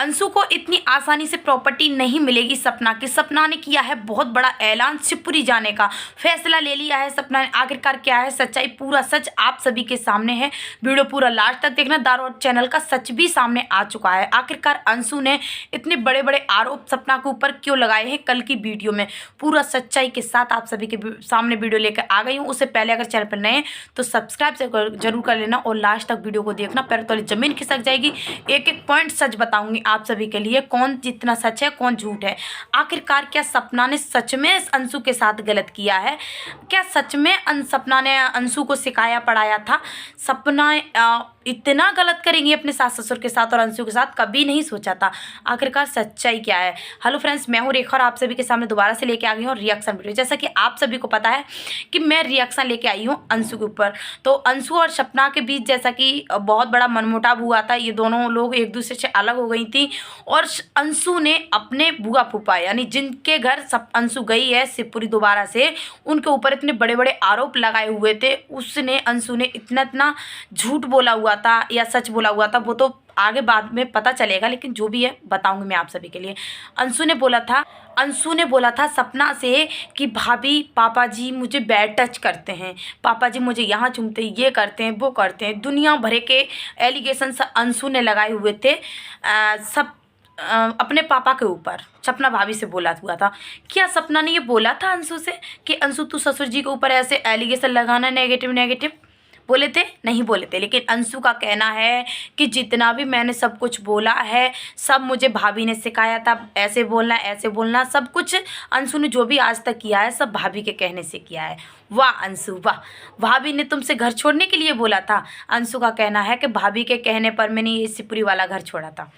अंशु को इतनी आसानी से प्रॉपर्टी नहीं मिलेगी सपना की। सपना ने किया है बहुत बड़ा ऐलान, शिवपुरी जाने का फैसला ले लिया है सपना ने। आखिरकार क्या है सच्चाई, पूरा सच आप सभी के सामने है। वीडियो पूरा लास्ट तक देखना। दारोट चैनल का सच भी सामने आ चुका है। आखिरकार अंशु ने इतने बड़े बड़े आरोप सपना के ऊपर क्यों लगाए हैं, कल की वीडियो में पूरा सच्चाई के साथ आप सभी के सामने वीडियो लेकर आ गई हूँ। उससे पहले अगर चैनल पर नए हैं तो सब्सक्राइब जरूर कर लेना और लास्ट तक वीडियो को देखना। पैर तले जमीन खिसक जाएगी। एक एक पॉइंट सच बताऊंगी आप सभी के लिए, कौन जितना सच है कौन झूठ है। आखिरकार क्या सपना ने सच में अंशु के साथ गलत किया है? क्या सच में सपना ने अंशु को सिखाया पढ़ाया था? सपना इतना गलत करेंगी अपने सास ससुर के साथ और अंशु के साथ, कभी नहीं सोचा था। आखिरकार सच्चाई क्या है? हेलो फ्रेंड्स, मैं हूँ रेखा और आप सभी के सामने दोबारा से लेके आ गई हूँ रिएक्शन वीडियो। जैसा कि आप सभी को पता है कि मैं रिएक्शन लेके आई हूँ अंशु के ऊपर। तो अंशु और सपना के बीच जैसा कि बहुत बड़ा मनमुटाव हुआ था। ये दोनों लोग एक दूसरे से अलग हो गई थी और अंशु ने अपने बुआ फूफा यानी जिनके घर सब अंशु गई है शिवपुरी दोबारा से, उनके ऊपर इतने बड़े बड़े आरोप लगाए हुए थे। उसने अंशु ने इतना झूठ बोला हुआ था या सच बोला हुआ था वो तो आगे बाद में पता चलेगा, लेकिन जो भी है बताऊंगी मैं आप सभी के लिए। अंशु ने बोला था सपना से कि भाभी पापा जी मुझे बैड टच करते हैं, पापा जी मुझे यहाँ चूमते हैं, ये करते हैं वो करते हैं। दुनिया भर के एलिगेशन अंशु ने लगाए हुए थे सब अपने पापा के ऊपर। सपना भाभी से बोला हुआ था। क्या सपना ने ये बोला था अंशु से कि अंशु तू ससुर जी के ऊपर ऐसे एलिगेशन लगाना नेगेटिव बोले थे? नहीं बोले थे। लेकिन अंशु का कहना है कि जितना भी मैंने सब कुछ बोला है सब मुझे भाभी ने सिखाया था, ऐसे बोलना सब कुछ अंशु ने जो भी आज तक किया है सब भाभी के कहने से किया है। वाह अंशु वाह, भाभी ने तुमसे घर छोड़ने के लिए बोला था? अंशु का कहना है कि भाभी के कहने पर मैंने ये शिवपुरी वाला घर छोड़ा था।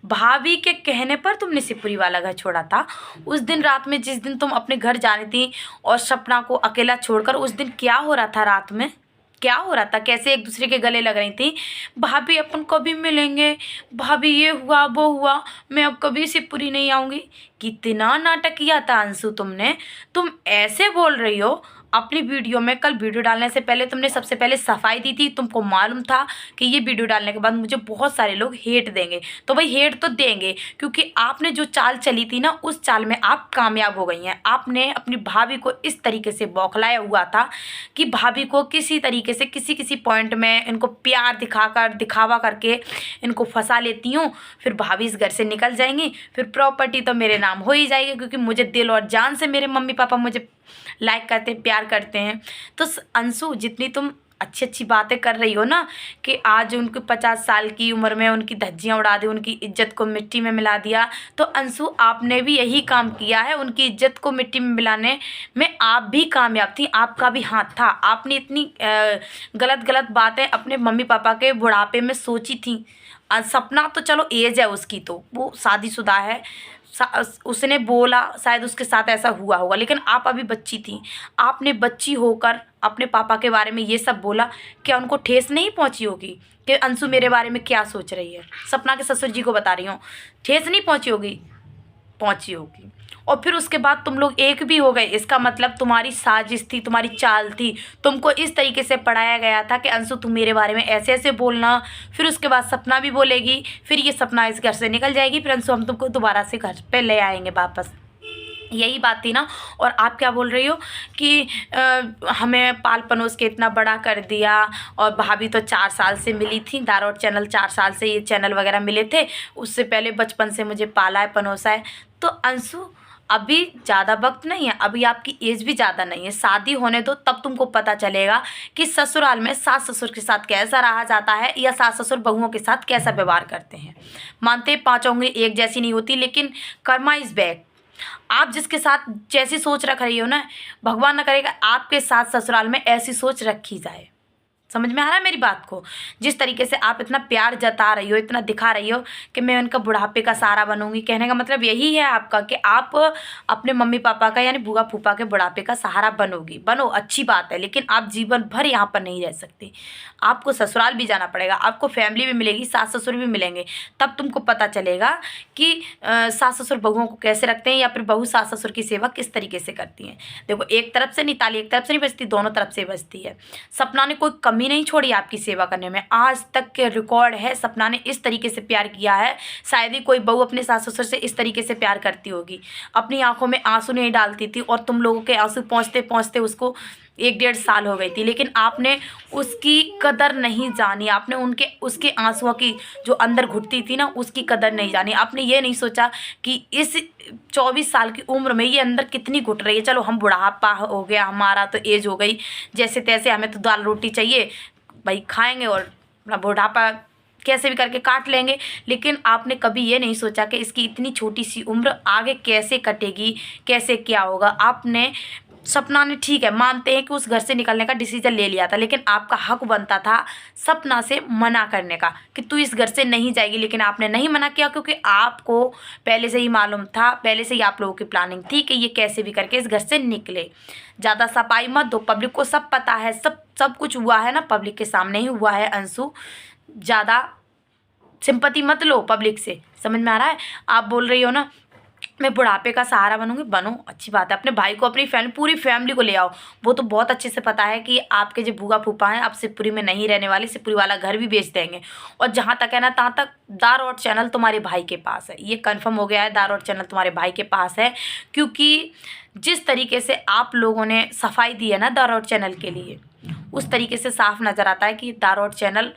भाभी के कहने पर तुमने शिवपुरी वाला घर छोड़ा था? उस दिन रात में जिस दिन तुम अपने घर जानी थी और सपना को अकेला छोड़कर, उस दिन क्या हो रहा था? रात में क्या हो रहा था? कैसे एक दूसरे के गले लग रही थी? भाभी अपन कभी मिलेंगे, भाभी ये हुआ वो हुआ, मैं अब कभी शिवपुरी नहीं आऊँगी। कितना नाटक किया था अंशु तुमने। तुम ऐसे बोल रही हो अपनी वीडियो में। कल वीडियो डालने से पहले तुमने सबसे पहले सफाई दी थी। तुमको मालूम था कि ये वीडियो डालने के बाद मुझे बहुत सारे लोग हेट देंगे, तो भाई हेट तो देंगे क्योंकि आपने जो चाल चली थी ना उस चाल में आप कामयाब हो गई हैं। आपने अपनी भाभी को इस तरीके से बौखलाया हुआ था कि भाभी को किसी तरीके से किसी पॉइंट में इनको प्यार दिखावा करके इनको फंसा लेती हूँ, फिर भाभी इस घर से निकल जाएंगी, फिर प्रॉपर्टी तो मेरे नाम हो ही जाएगी क्योंकि मुझे दिल और जान से मेरे मम्मी पापा मुझे लाइक करते हैं, प्यार करते हैं। तो अंशु जितनी तुम अच्छी बातें कर रही हो ना कि आज उनकी 50 साल की उम्र में उनकी धज्जियाँ उड़ा दी, उनकी इज्जत को मिट्टी में मिला दिया, तो अंशु आपने भी यही काम किया है। उनकी इज्जत को मिट्टी में मिलाने में आप भी कामयाब थी, आपका भी हाथ था। आपने इतनी गलत बातें अपने मम्मी पापा के बुढ़ापे में सोची थी। सपना तो चलो एज है उसकी, तो वो शादीशुदा है, उसने बोला शायद उसके साथ ऐसा हुआ होगा, लेकिन आप अभी बच्ची थी। आपने बच्ची होकर अपने पापा के बारे में ये सब बोला, क्या उनको ठेस नहीं पहुंची होगी कि अंशु मेरे बारे में क्या सोच रही है? सपना के ससुर जी को बता रही हूँ, ठेस नहीं पहुंची होगी? पहुंची होगी। और फिर उसके बाद तुम लोग एक भी हो गए, इसका मतलब तुम्हारी साजिश थी, तुम्हारी चाल थी। तुमको इस तरीके से पढ़ाया गया था कि अंशु तुम मेरे बारे में ऐसे बोलना, फिर उसके बाद सपना भी बोलेगी, फिर ये सपना इस घर से निकल जाएगी, फिर अंशु हम तुमको दोबारा से घर पे ले आएंगे वापस। यही बात थी ना। और आप क्या बोल रही हो कि हमें पाल पनोस के इतना बड़ा कर दिया, और भाभी तो 4 साल से मिली थी। दारोट चैनल 4 साल से ये चैनल वगैरह मिले थे, उससे पहले बचपन से मुझे पाला है पनोसा है। तो अंशु अभी ज़्यादा वक्त नहीं है, अभी आपकी एज भी ज़्यादा नहीं है, शादी होने दो तब तुमको पता चलेगा कि ससुराल में सास ससुर के साथ कैसा रहा जाता है या सास ससुर बहुओं के साथ कैसा व्यवहार करते हैं। मानते 5 उंगली एक जैसी नहीं होती, लेकिन कर्मा इज़ बैक। आप जिसके साथ जैसी सोच रख रही हो ना, भगवान न करेगा आपके साथ ससुराल में ऐसी सोच रखी जाए। समझ में आ रहा है मेरी बात को? जिस तरीके से आप इतना प्यार जता रही हो, इतना दिखा रही हो कि मैं उनका बुढ़ापे का सहारा बनूंगी, कहने का मतलब यही है आपका कि आप अपने मम्मी पापा का यानी बुआ फूफा के बुढ़ापे का सहारा बनोगी। बनो, अच्छी बात है, लेकिन आप जीवन भर यहाँ पर नहीं रह सकती। आपको ससुराल भी जाना पड़ेगा, आपको फैमिली भी मिलेगी, सास ससुर भी मिलेंगे, तब तुमको पता चलेगा कि सास ससुर बहुओं को कैसे रखते हैं या फिर बहू सास ससुर की सेवा किस तरीके से करती हैं। देखो, एक तरफ से नहीं ताली एक तरफ से नहीं बजती, दोनों तरफ से बजती है। सपना ने कोई कमी कमी नहीं छोड़ी आपकी सेवा करने में। आज तक के रिकॉर्ड है, सपना ने इस तरीके से प्यार किया है, शायद ही कोई बहू अपने सास ससुर से इस तरीके से प्यार करती होगी। अपनी आंखों में आंसू नहीं डालती थी और तुम लोगों के आंसू पहुँचते पहुँचते उसको 1-1.5 साल हो गई थी, लेकिन आपने उसकी कदर नहीं जानी। आपने उसके आंसुओं की जो अंदर घुटती थी ना, उसकी कदर नहीं जानी। आपने ये नहीं सोचा कि इस 24 साल की उम्र में ये अंदर कितनी घुट रही है। चलो हम बुढ़ापा हो गया, हमारा तो एज हो गई, जैसे तैसे हमें तो दाल रोटी चाहिए भाई, खाएंगे और अपना बुढ़ापा कैसे भी करके काट लेंगे। लेकिन आपने कभी ये नहीं सोचा कि इसकी इतनी छोटी सी उम्र आगे कैसे कटेगी, कैसे क्या होगा। आपने सपना ने, ठीक है मानते हैं कि उस घर से निकलने का डिसीजन ले लिया था, लेकिन आपका हक बनता था सपना से मना करने का कि तू इस घर से नहीं जाएगी। लेकिन आपने नहीं मना किया, क्योंकि आपको पहले से ही मालूम था, पहले से ही आप लोगों की प्लानिंग थी कि ये कैसे भी करके इस घर से निकले। ज़्यादा सफाई मत दो, पब्लिक को सब पता है, सब कुछ हुआ है ना, पब्लिक के सामने ही हुआ है। अंशु, ज़्यादा सिंपैथी मत लो पब्लिक से, समझ में आ रहा है। आप बोल रही हो ना मैं बुढ़ापे का सहारा बनूंगी, बनो, अच्छी बात है। अपने भाई को, अपनी फैमिली, पूरी फैमिली को ले आओ। वो तो बहुत अच्छे से पता है कि आपके जो भूआ फूफा हैं अब शिवपुरी में नहीं रहने वाले, शिवपुरी वाला घर भी बेच देंगे। और जहाँ तक है ना, तहाँ तक दारोट चैनल तुम्हारे भाई के पास है, ये कन्फर्म हो गया है। दारोट चैनल तुम्हारे भाई के पास है, क्योंकि जिस तरीके से आप लोगों ने सफाई दी है ना दारोट चैनल के लिए, उस तरीके से साफ नज़र आता है कि दारोट चैनल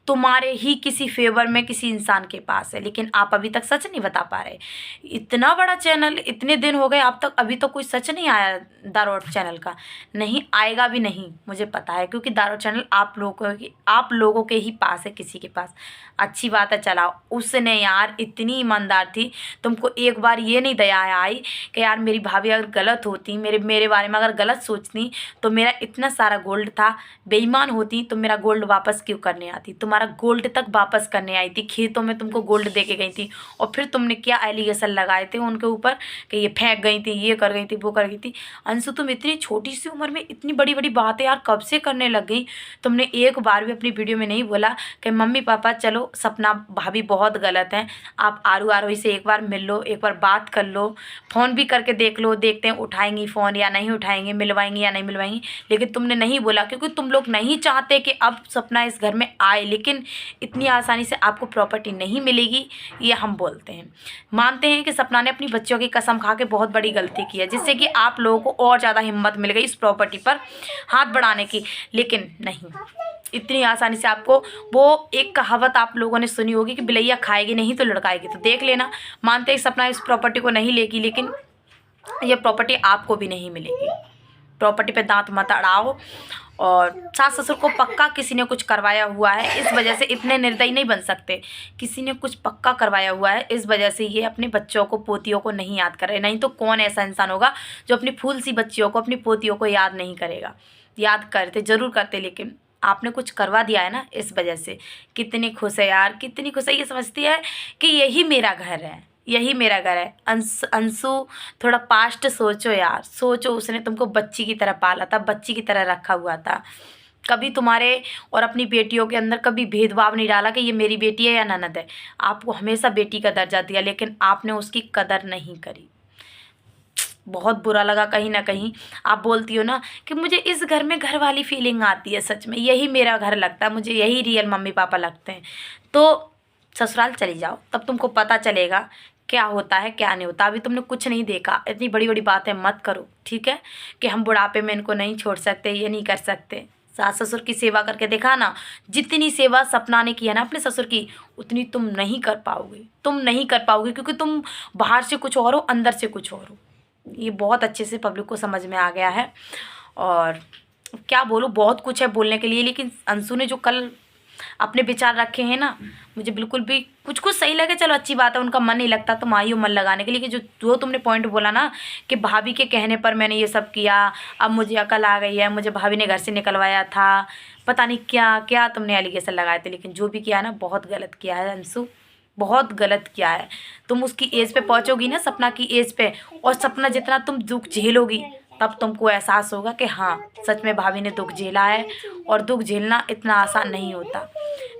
तुम्हारे ही किसी फेवर में किसी इंसान के पास है। लेकिन आप अभी तक सच नहीं बता पा रहे। इतना बड़ा चैनल, इतने दिन हो गए आप तक, अभी तक कोई सच नहीं आया दारोट चैनल का। नहीं आएगा भी नहीं, मुझे पता है, क्योंकि दारोट चैनल आप लोगों के ही पास है, किसी के पास। अच्छी बात है, चलाओ। उसने यार इतनी ईमानदार थी, तुमको एक बार ये नहीं दया आई कि यार मेरी भाभी अगर गलत होती, मेरे बारे में अगर गलत सोचती, तो मेरा इतना सारा गोल्ड था, बेईमान होती तो मेरा गोल्ड वापस क्यों करने आती, तुम्हारा गोल्ड तक वापस करने आई थी। खेतों में तुमको गोल्ड दे के गई थी, और फिर तुमने क्या एलिगेशन लगाए थे उनके ऊपर कि ये फेंक गई थी, ये कर गई थी, वो कर गई थी। अंशु, तुम इतनी छोटी सी उम्र में इतनी बड़ी बड़ी बातें यार कब से करने लग गई। तुमने एक बार भी अपनी वीडियो में नहीं बोला कि मम्मी पापा चलो सपना भाभी बहुत गलत है, आप आरोही से एक बार मिल लो, एक बार बात कर लो, फ़ोन भी करके देख लो, देखते हैं उठाएंगी फ़ोन या नहीं उठाएंगी, मिलवाएंगी या नहीं मिलवाएंगी। लेकिन तुमने नहीं बोला, क्योंकि तुम लोग नहीं चाहते कि अब सपना इस घर में आए। लेकिन इतनी आसानी से आपको प्रॉपर्टी नहीं मिलेगी, ये हम बोलते हैं। मानते हैं कि सपना ने अपनी बच्चों की कसम खा के बहुत बड़ी गलती की है, जिससे कि आप लोगों को और ज़्यादा हिम्मत मिल गई इस प्रॉपर्टी पर हाथ बढ़ाने की। लेकिन नहीं, इतनी आसानी से आपको, वो एक कहावत आप लोगों ने सुनी होगी कि बिलैया खाएगी नहीं तो लड़काएगी। तो देख लेना, मानते हैं सपना इस प्रॉपर्टी को नहीं लेगी, लेकिन ये प्रॉपर्टी आपको भी नहीं मिलेगी। प्रॉपर्टी पे दांत मत अड़ाओ। और सास ससुर को पक्का किसी ने कुछ करवाया हुआ है, इस वजह से इतने निर्दयी नहीं बन सकते। किसी ने कुछ पक्का करवाया हुआ है, इस वजह से ये अपने बच्चों को, पोतियों को नहीं याद कर रहे। नहीं तो कौन ऐसा इंसान होगा जो अपनी फूल सी बच्चियों को, अपनी पोतियों को याद नहीं करेगा। याद करते, ज़रूर करते, लेकिन आपने कुछ करवा दिया है ना, इस वजह से। कितनी खुश है यार, कितनी खुश है। ये समझती है कि यही मेरा घर है, यही मेरा घर है। अंशु, थोड़ा पास्ट सोचो यार, सोचो। उसने तुमको बच्ची की तरह पाला था, बच्ची की तरह रखा हुआ था। कभी तुम्हारे और अपनी बेटियों के अंदर कभी भेदभाव नहीं डाला कि ये मेरी बेटी है या ननद है। आपको हमेशा बेटी का दर्जा दिया, लेकिन आपने उसकी कदर नहीं करी। बहुत बुरा लगा कहीं ना कहीं। आप बोलती हो ना कि मुझे इस घर में घर वाली फीलिंग आती है, सच में यही मेरा घर लगता है, मुझे यही रियल मम्मी पापा लगते हैं। तो ससुराल चली जाओ, तब तुमको पता चलेगा क्या होता है क्या नहीं होता। अभी तुमने कुछ नहीं देखा, इतनी बड़ी बड़ी बातें मत करो, ठीक है, कि हम बुढ़ापे में इनको नहीं छोड़ सकते, ये नहीं कर सकते। सास ससुर की सेवा करके देखा ना, जितनी सेवा सपना ने की है ना अपने ससुर की, उतनी तुम नहीं कर पाओगे। तुम नहीं कर पाओगे, क्योंकि तुम बाहर से कुछ और हो, अंदर से कुछ और हो। ये बहुत अच्छे से पब्लिक को समझ में आ गया है। और क्या बोलूँ, बहुत कुछ है बोलने के लिए, लेकिन अंशु ने जो कल अपने विचार रखे हैं ना, मुझे बिल्कुल भी कुछ सही लगे। चलो अच्छी बात है, उनका मन नहीं लगता तो आई हो मन लगाने के लिए। कि जो तुमने पॉइंट बोला ना कि भाभी के कहने पर मैंने ये सब किया, अब मुझे अकल आ गई है, मुझे भाभी ने घर से निकलवाया था, पता नहीं क्या क्या तुमने एलिगेशन लगाए थे। लेकिन जो भी किया ना, बहुत गलत किया है अंशु, बहुत गलत किया है। तुम उसकी एज पे पहुंचोगी ना, सपना की एज पे, और सपना जितना तुम दुख झेलोगी, तब तुमको एहसास होगा कि हाँ सच में भाभी ने दुख झेला है। और दुख झेलना इतना आसान नहीं होता।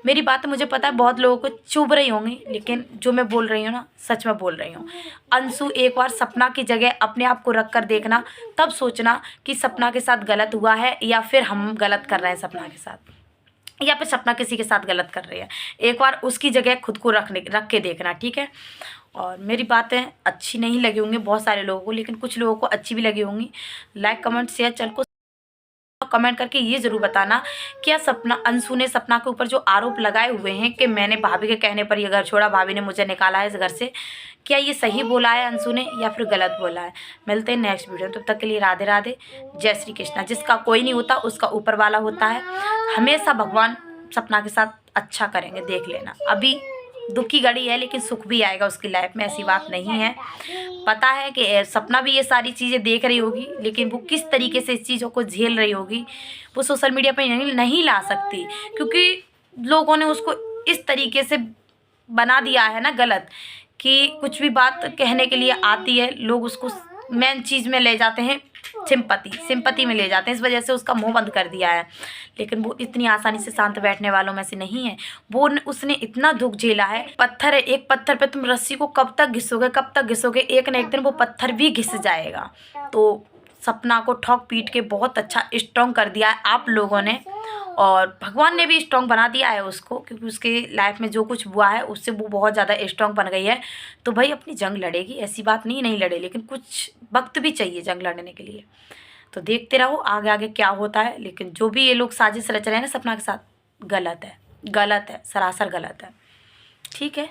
मेरी बात मुझे पता है बहुत लोगों को चुभ रही होंगी, लेकिन जो मैं बोल रही हूँ ना, सच में बोल रही हूँ। अंशु, एक बार सपना की जगह अपने आप को रख कर देखना, तब सोचना कि सपना के साथ गलत हुआ है या फिर हम गलत कर रहे हैं सपना के साथ। या फिर सपना किसी के साथ गलत कर रही है। एक बार उसकी जगह खुद को रख के देखना, ठीक है। और मेरी बातें अच्छी नहीं लगी होंगी बहुत सारे लोगों को, लेकिन कुछ लोगों को अच्छी भी लगी होंगी। लाइक कमेंट शेयर चैनल को कमेंट करके ये ज़रूर बताना, क्या सपना अंशु ने सपना के ऊपर जो आरोप लगाए हुए हैं कि मैंने भाभी के कहने पर ये घर छोड़ा, भाभी ने मुझे निकाला है इस घर से, क्या ये सही बोला है अंशु ने या फिर गलत बोला है। मिलते हैं नेक्स्ट वीडियो, तब तक के लिए राधे राधे, जय श्री कृष्णा। जिसका कोई नहीं होता उसका ऊपर वाला होता है। हमेशा भगवान सपना के साथ अच्छा करेंगे, देख लेना। अभी दुख की घड़ी है लेकिन सुख भी आएगा उसकी लाइफ में, ऐसी बात नहीं है। पता है कि सपना भी ये सारी चीज़ें देख रही होगी, लेकिन वो किस तरीके से इस चीज़ों को झेल रही होगी वो सोशल मीडिया पे नहीं ला सकती, क्योंकि लोगों ने उसको इस तरीके से बना दिया है ना गलत, कि कुछ भी बात कहने के लिए आती है लोग उसको मेन चीज़ में ले जाते हैं, सिंपैथी में ले जाते हैं। इस वजह से उसका मुंह बंद कर दिया है। लेकिन वो इतनी आसानी से शांत बैठने वालों में से नहीं है। उसने इतना दुख झेला है। पत्थर है, एक पत्थर पे तुम रस्सी को कब तक घिसोगे, एक न एक दिन वो पत्थर भी घिस जाएगा। तो सपना को ठोक पीट के बहुत अच्छा स्ट्रॉन्ग कर दिया है आप लोगों ने, और भगवान ने भी स्ट्रॉन्ग बना दिया है उसको, क्योंकि उसके लाइफ में जो कुछ हुआ है उससे वो बहुत ज़्यादा स्ट्रॉन्ग बन गई है। तो भाई अपनी जंग लड़ेगी, ऐसी बात नहीं लड़े, लेकिन कुछ वक्त भी चाहिए जंग लड़ने के लिए। तो देखते रहो आगे आगे क्या होता है। लेकिन जो भी ये लोग साजिश रच रहे हैं ना सपना के साथ, गलत है, सरासर गलत है, ठीक है।